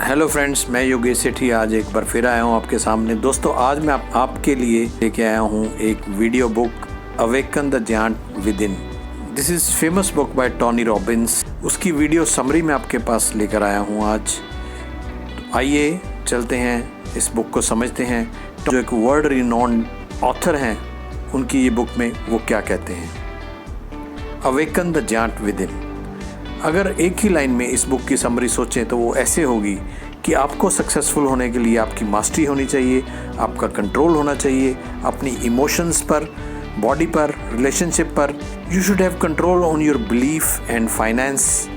Hello friends, मैं योगेश सेठी आज एक बार फिर आया हूँ आपके सामने। दोस्तों, आज मैं आपके लिए लेके आया हूँ एक video book awaken the giant with in. This is famous book by Tony Robbins. उसकी वीडियो समरी में आपके पास लेकर आया हूँ आज। तो आइए चलते हैं, इस बुक को समझते हैं। जो एक वर्ल्ड रिनोन्ड ऑथर हैं, उनकी ये बुक में वो क्या कहते हैं। Awaken the giant with in. अगर एक ही लाइन में इस बुक की समरी सोचें तो वो ऐसे होगी कि आपको सक्सेसफुल होने के लिए आपकी मास्टरी होनी चाहिए, आपका कंट्रोल होना चाहिए अपनी इमोशंस पर, बॉडी पर, रिलेशनशिप पर। You should have control on your belief and finance,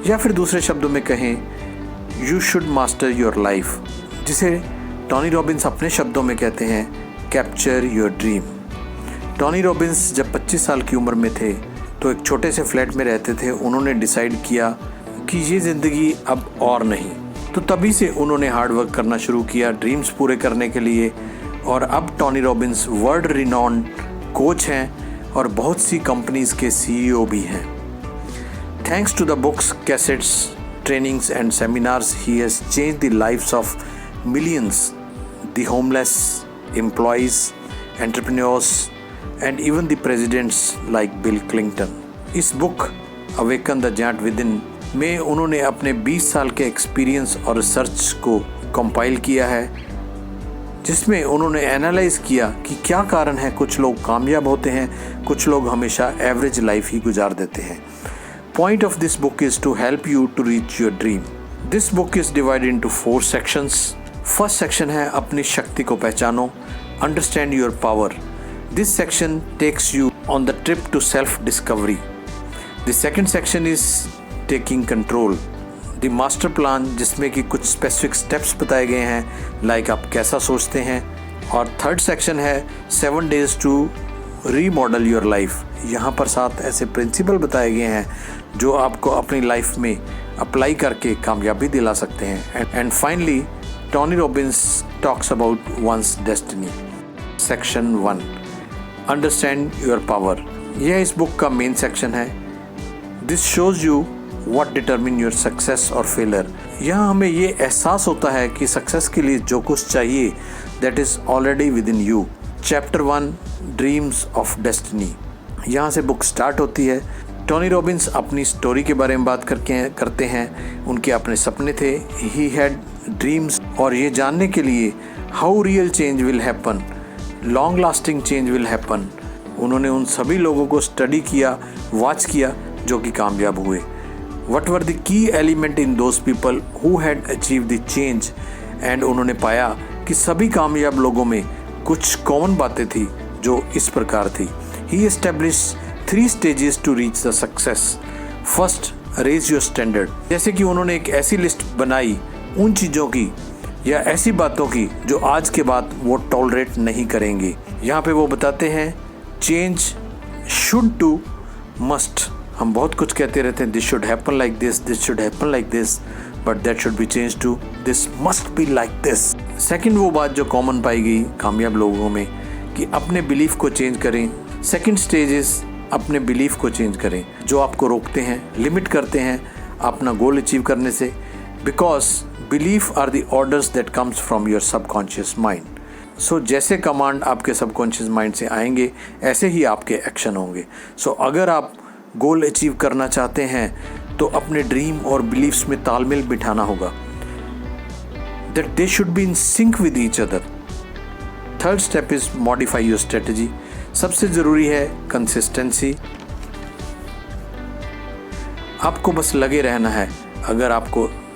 या फिर दूसरे शब्दों में कहें you should master your life, जिसे टोनी रॉबिन्स अपने शब्दों में कहते हैं capture your dream. Tony Robbins जब 25 साल की उम्र में थे तो एक छोटे से फ्लैट में रहते थे। उन्होंने डिसाइड किया कि ये ज़िंदगी अब और नहीं, तो तभी से उन्होंने हार्ड वर्क करना शुरू किया ड्रीम्स पूरे करने के लिए। और अब Tony Robbins world renowned coach हैं और बहुत सी कंपनीज़ के CEO भी हैं। Thanks to the books, cassettes, trainings and seminars, he has change the lives of millions, the homeless, employees, entrepreneurs and even the presidents like Bill Clinton। इस book awaken the giant within में उन्होंने अपने 20 साल के experience और research को compile किया है, जिसमें उन्होंने एनालाइज किया कि क्या कारण है कुछ लोग कामयाब होते हैं, कुछ लोग हमेशा एवरेज लाइफ ही गुजार देते हैं। Point of this book is to help you to reach your dream. This book is divided into 4 sections. First section है अपनी शक्ति को पहचानो, understand your power. This section takes you on the trip to self-discovery. The second section is taking control. The master plan, जिसमें कि कुछ specific steps बताए गए हैं, like आप कैसा सोचते हैं। और third section है 7 days to remodel your life। यहाँ पर 7 ऐसे principle बताए गए हैं जो आपको अपनी लाइफ में अप्लाई करके कामयाबी दिला सकते हैं। And finally, Tony Robbins talks about one's destiny. Section 1, understand your power. यह इस बुक का मेन सेक्शन है। This shows you what determine your success और फेलियर। यहाँ हमें ये एहसास होता है कि सक्सेस के लिए जो कुछ चाहिए that is already with in you. Chapter 1, dreams of destiny. यहाँ से बुक स्टार्ट होती है। टोनी रॉबिन्स अपनी स्टोरी के बारे में बात करते हैं। उनके अपने सपने थे, ही हैड ड्रीम्स, और ये जानने के लिए how real change will happen, long lasting change will happen, उन्होंने उन सभी लोगों को स्टडी किया, वॉच किया जो कि कामयाब हुए। What were the key element in those people who had achieve the change, and उन्होंने पाया कि सभी कामयाब लोगों में कुछ कॉमन बातें थी जो इस प्रकार थी। He establish 3 stages to reach the success. First, raise your standard. जैसे कि उन्होंने एक ऐसी लिस्ट बनाई उन चीज़ों की या ऐसी बातों की जो आज के बाद वो टॉलरेट नहीं करेंगे। यहाँ पे वो बताते हैं चेंज शुड टू मस्ट। हम बहुत कुछ कहते रहते हैं, this should happen like this, this should happen like this, but that should be change to this must be like this. Second, वो बात जो कॉमन पाई गई कामयाब लोगों में कि अपने बिलीफ को चेंज करें। सेकंड स्टेज इज अपने बिलीफ को चेंज करें जो आपको रोकते हैं, लिमिट करते हैं अपना गोल अचीव करने से। Because Belief are the orders that comes from your subconscious mind. So जैसे कमांड आपके सबकॉन्शियस माइंड से आएंगे ऐसे ही आपके एक्शन होंगे। So अगर आप गोल अचीव करना चाहते हैं तो अपने ड्रीम और बिलीफ्स में तालमेल बिठाना होगा, that they should be in sync with each other. Third step is modify your strategy. सबसे ज़रूरी है कंसिस्टेंसी। आपको बस लगे रहना है।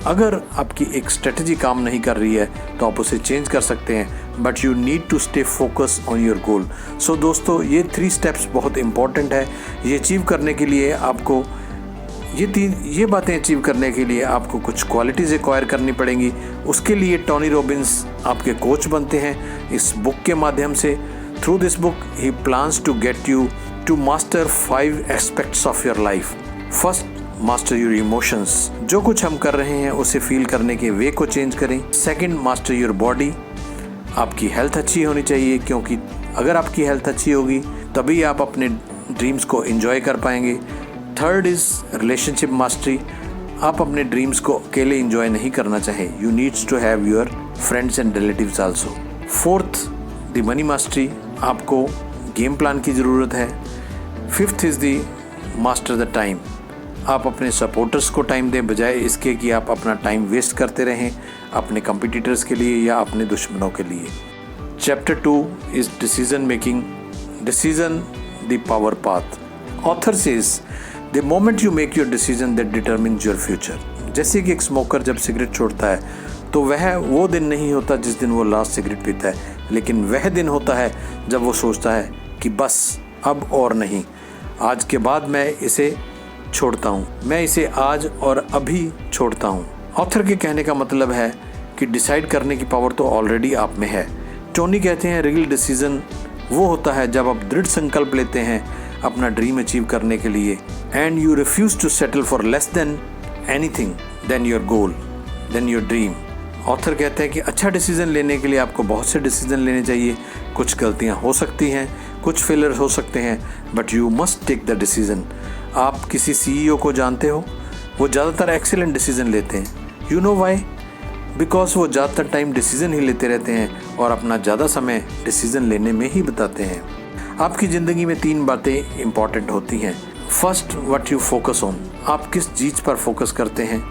अगर आपकी एक स्ट्रेटजी काम नहीं कर रही है तो आप उसे चेंज कर सकते हैं, but you need to stay focus on your goal. So दोस्तों, ये 3 स्टेप्स बहुत इंपॉर्टेंट है। ये अचीव करने के लिए आपको ये बातें अचीव करने के लिए आपको कुछ क्वालिटीज़ एक्वायर करनी पड़ेंगी। उसके लिए टोनी रॉबिन्स आपके कोच बनते हैं इस बुक के माध्यम से। Through this book he plans to get you to master 5 aspects of your life. First, master your emotions. जो कुछ हम कर रहे हैं उसे फील करने के वे को चेंज करें। Second, master your body. आपकी हेल्थ अच्छी होनी चाहिए, क्योंकि अगर आपकी हेल्थ अच्छी होगी तभी आप अपने ड्रीम्स को एंजॉय कर पाएंगे। Third is relationship mastery. आप अपने ड्रीम्स को अकेले एंजॉय नहीं करना चाहें, you needs to have your friends and relatives also. Fourth, the money mastery, आपको गेम प्लान की ज़रूरत है। Fifth is the master the time, आप अपने सपोर्टर्स को टाइम दें बजाय इसके कि आप अपना टाइम वेस्ट करते रहें अपने कंपटीटर्स के लिए या अपने दुश्मनों के लिए। Chapter 2 is decision making, decision the power path. Author says the moment you make your decision that determines your future. जैसे कि एक स्मोकर जब सिगरेट छोड़ता है तो वह वो दिन नहीं होता जिस दिन वो लास्ट सिगरेट पीता है, लेकिन वह दिन होता है जब वो सोचता है कि बस अब और नहीं, आज के बाद मैं इसे छोड़ता हूँ, मैं इसे आज और अभी छोड़ता हूँ। ऑथर के कहने का मतलब है कि डिसाइड करने की पावर तो ऑलरेडी आप में है। टोनी कहते हैं रियल डिसीजन वो होता है जब आप दृढ़ संकल्प लेते हैं अपना ड्रीम अचीव करने के लिए, and you refuse to settle for less then anything then your goal, then your dream. Author कहते हैं कि अच्छा डिसीजन लेने के लिए आपको बहुत से डिसीजन लेने चाहिए, कुछ गलतियां हो सकती हैं, कुछ फेलियर हो सकते हैं, but you must take the decision. आप किसी CEO को जानते हो, वो ज़्यादातर एक्सीलेंट डिसीजन लेते हैं। You know why? बिकॉज वो ज़्यादातर टाइम डिसीजन ही लेते रहते हैं और अपना ज़्यादा समय डिसीजन लेने में ही बताते हैं। आपकी ज़िंदगी में 3 बातें इंपॉर्टेंट होती हैं। First, what you focus on, आप किस चीज़ पर फोकस करते हैं।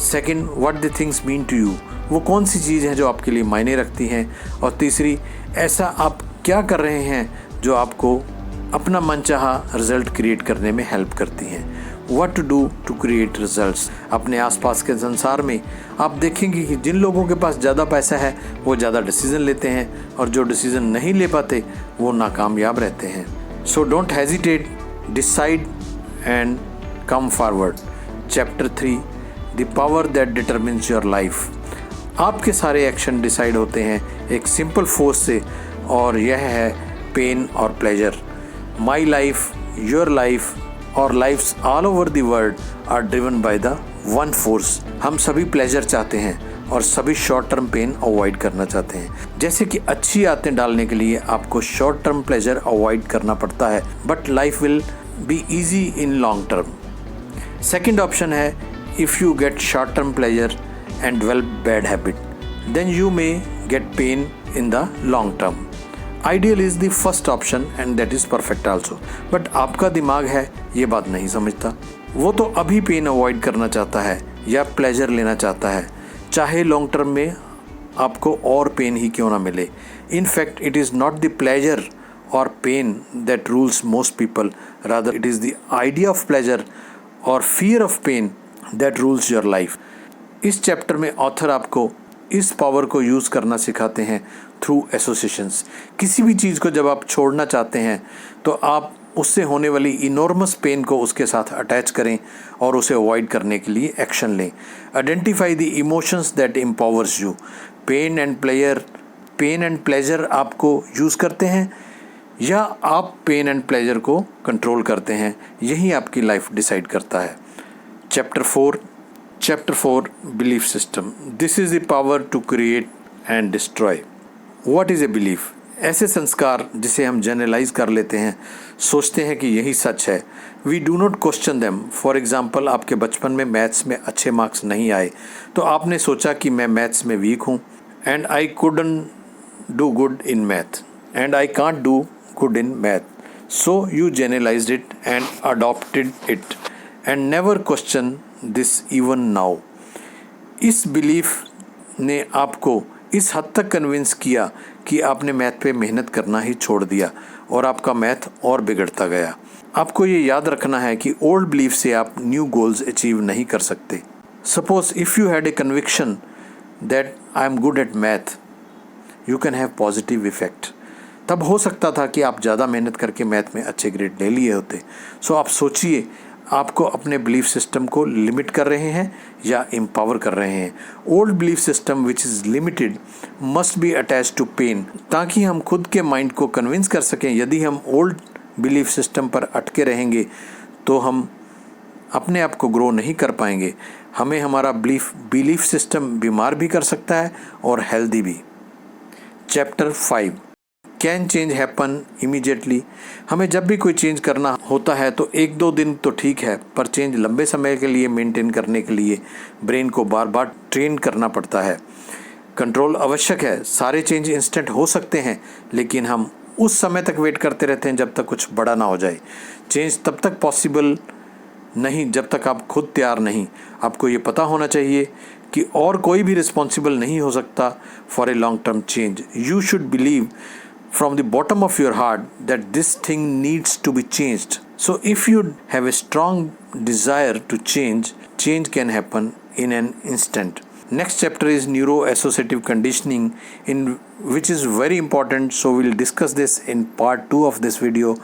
Second, what the things mean to you, वो कौन सी चीज़ है जो आपके लिए मायने रखती हैं। और तीसरी, ऐसा आप क्या कर रहे हैं जो आपको अपना मनचाहा रिजल्ट क्रिएट करने में हेल्प करती हैं। What to do to create results. अपने आसपास के संसार में आप देखेंगे कि जिन लोगों के पास ज़्यादा पैसा है वो ज़्यादा डिसीजन लेते हैं और जो डिसीजन नहीं ले पाते वो नाकामयाब रहते हैं। So don't hesitate, decide and come forward. Chapter 3, the power that determines your life. आपके सारे एक्शन डिसाइड होते हैं एक सिंपल फोर्स से, और यह है पेन और pleasure. My life, your life और lifes all over the world are driven by the one force. हम सभी प्लेजर चाहते हैं और सभी शॉर्ट टर्म पेन अवॉइड करना चाहते हैं। जैसे कि अच्छी आदतें डालने के लिए आपको शॉर्ट टर्म प्लेजर अवॉइड करना पड़ता है, but life will be easy in long term. Second option है, if you get short term pleasure and develop bad habit, then you may get pain in the long term. Ideal is the first option and that is perfect also. But आपका दिमाग है ये बात नहीं समझता, वो तो अभी पेन अवॉइड करना चाहता है या प्लेजर लेना चाहता है, चाहे लॉन्ग टर्म में आपको और पेन ही क्यों ना मिले। In fact, it is not the pleasure or pain that rules most people, rather it is the idea of pleasure or fear of pain that rules your life. इस chapter में author आपको इस power को use करना सिखाते हैं through associations. किसी भी चीज़ को जब आप छोड़ना चाहते हैं तो आप उससे होने वाली इनॉर्मस पेन को उसके साथ अटैच करें और उसे अवॉइड करने के लिए एक्शन लें। Identify the emotions that empowers you. Pain and pleasure आपको यूज़ करते हैं या आप पेन एंड प्लेजर को कंट्रोल करते हैं, यही आपकी लाइफ डिसाइड करता है। Chapter 4, Belief System. This is the power to create and destroy. What is a belief? ऐसे संस्कार जिसे हम जनरलाइज कर लेते हैं, सोचते हैं कि यही सच है। We do not question them. For example, आपके बचपन में मैथ्स में अच्छे मार्क्स नहीं आए तो आपने सोचा कि मैं मैथ्स में वीक हूँ and I couldn't do good in math and I can't do good in math. So you generalized it and adopted it and never questioned this even now. इस बिलीफ ने आपको इस हद तक कन्विंस किया कि आपने मैथ पे मेहनत करना ही छोड़ दिया और आपका मैथ और बिगड़ता गया। आपको ये याद रखना है कि ओल्ड बिलीफ से आप न्यू गोल्स अचीव नहीं कर सकते। Suppose if you had a conviction that I am good at math, you can have positive effect. तब हो सकता था कि आप ज़्यादा मेहनत करके मैथ में अच्छे ग्रेड ले लिए होते। सो आप सोचिए, आपको अपने बिलीफ सिस्टम को लिमिट कर रहे हैं या एम्पावर कर रहे हैं। Old belief system which is limited must be attach to pain, ताकि हम खुद के माइंड को कन्विंस कर सकें। यदि हम ओल्ड बिलीफ सिस्टम पर अटके रहेंगे तो हम अपने आप को ग्रो नहीं कर पाएंगे। हमें हमारा बिलीफ सिस्टम बीमार भी कर सकता है और हेल्दी भी। Chapter 5, can change happen immediately. हमें जब भी कोई चेंज करना होता है तो 1-2 दिन तो ठीक है, पर चेंज लंबे समय के लिए मेंटेन करने के लिए ब्रेन को बार बार ट्रेन करना पड़ता है। कंट्रोल आवश्यक है। सारे चेंज इंस्टेंट हो सकते हैं, लेकिन हम उस समय तक वेट करते रहते हैं जब तक कुछ बड़ा ना हो जाए। चेंज तब तक पॉसिबल नहीं जब तक आप खुद तैयार नहीं। आपको ये पता होना चाहिए कि और कोई भी रिस्पॉन्सिबल नहीं हो सकता for a long term change. You should believe from the bottom of your heart that this thing needs to be changed. So if you have a strong desire to change, change can happen in an instant. Next chapter is neuroassociative conditioning, in which is very important, so we'll discuss this in part 2 of this video.